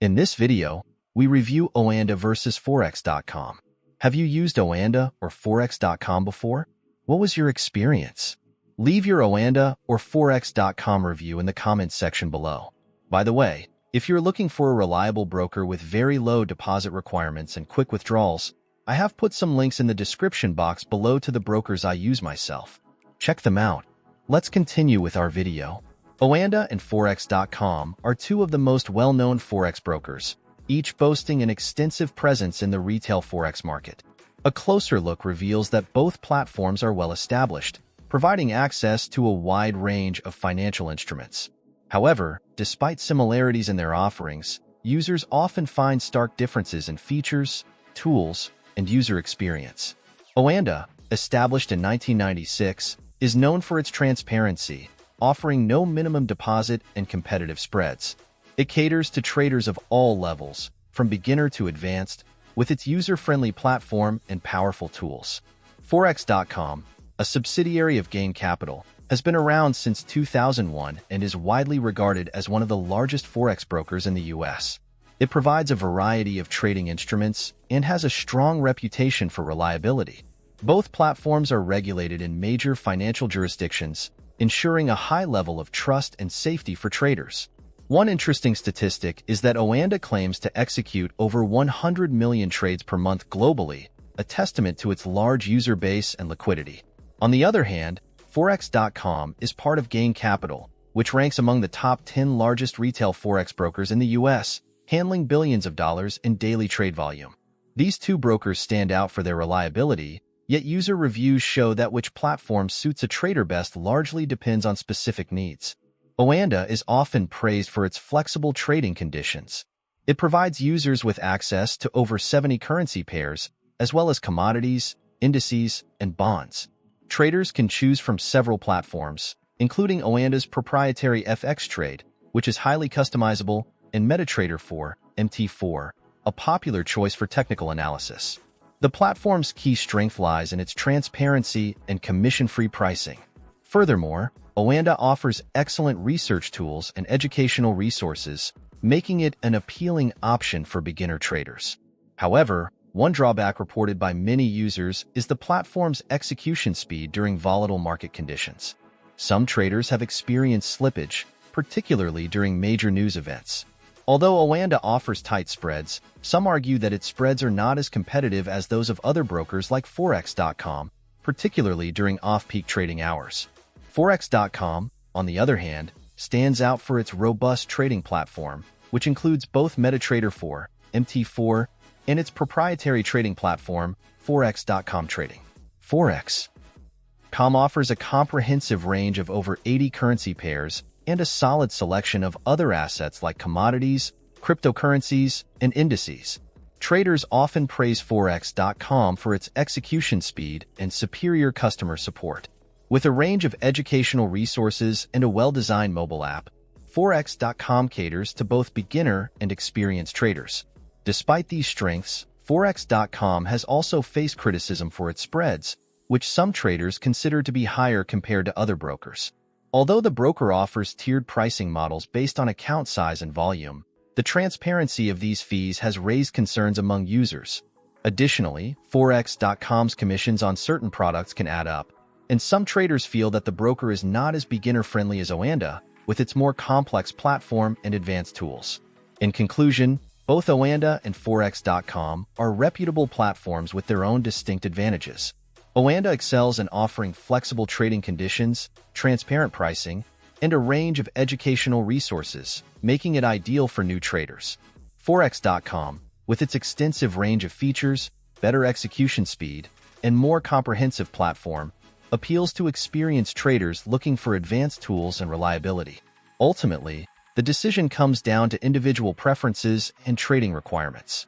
In this video, we review Oanda versus Forex.com. Have you used Oanda or Forex.com before? What was your experience? Leave your Oanda or Forex.com review in the comments section below. By the way, if you're looking for a reliable broker with very low deposit requirements and quick withdrawals, I have put some links in the description box below to the brokers I use myself. Check them out. Let's continue with our video. Oanda and Forex.com are two of the most well-known Forex brokers, each boasting an extensive presence in the retail Forex market. A closer look reveals that both platforms are well established, providing access to a wide range of financial instruments. However, despite similarities in their offerings, users often find stark differences in features, tools, and user experience. Oanda, established in 1996, is known for its transparency, offering no minimum deposit and competitive spreads. It caters to traders of all levels, from beginner to advanced, with its user-friendly platform and powerful tools. Forex.com, a subsidiary of Gain Capital, has been around since 2001 and is widely regarded as one of the largest Forex brokers in the U.S. It provides a variety of trading instruments and has a strong reputation for reliability. Both platforms are regulated in major financial jurisdictions, ensuring a high level of trust and safety for traders. One interesting statistic is that Oanda claims to execute over 100 million trades per month globally, a testament to its large user base and liquidity. On the other hand, Forex.com is part of Gain Capital, which ranks among the top 10 largest retail Forex brokers in the U.S., handling billions of dollars in daily trade volume. These two brokers stand out for their reliability, yet user reviews show that which platform suits a trader best largely depends on specific needs. Oanda is often praised for its flexible trading conditions. It provides users with access to over 70 currency pairs, as well as commodities, indices, and bonds. Traders can choose from several platforms, including Oanda's proprietary FX Trade, which is highly customizable, and MetaTrader 4, MT4, a popular choice for technical analysis. The platform's key strength lies in its transparency and commission-free pricing. Furthermore, Oanda offers excellent research tools and educational resources, making it an appealing option for beginner traders. However, one drawback reported by many users is the platform's execution speed during volatile market conditions. Some traders have experienced slippage, particularly during major news events. Although Oanda offers tight spreads, some argue that its spreads are not as competitive as those of other brokers like Forex.com, particularly during off-peak trading hours. Forex.com, on the other hand, stands out for its robust trading platform, which includes both MetaTrader 4, MT4, and its proprietary trading platform, Forex.com Trading. Forex.com offers a comprehensive range of over 80 currency pairs and a solid selection of other assets like commodities, cryptocurrencies, and indices. Traders often praise Forex.com for its execution speed and superior customer support. With a range of educational resources and a well-designed mobile app, Forex.com caters to both beginner and experienced traders. Despite these strengths, Forex.com has also faced criticism for its spreads, which some traders consider to be higher compared to other brokers. Although the broker offers tiered pricing models based on account size and volume, the transparency of these fees has raised concerns among users. Additionally, Forex.com's commissions on certain products can add up, and some traders feel that the broker is not as beginner-friendly as Oanda, with its more complex platform and advanced tools. In conclusion, both Oanda and Forex.com are reputable platforms with their own distinct advantages. Oanda excels in offering flexible trading conditions, transparent pricing, and a range of educational resources, making it ideal for new traders. Forex.com, with its extensive range of features, better execution speed, and more comprehensive platform, appeals to experienced traders looking for advanced tools and reliability. Ultimately, the decision comes down to individual preferences and trading requirements.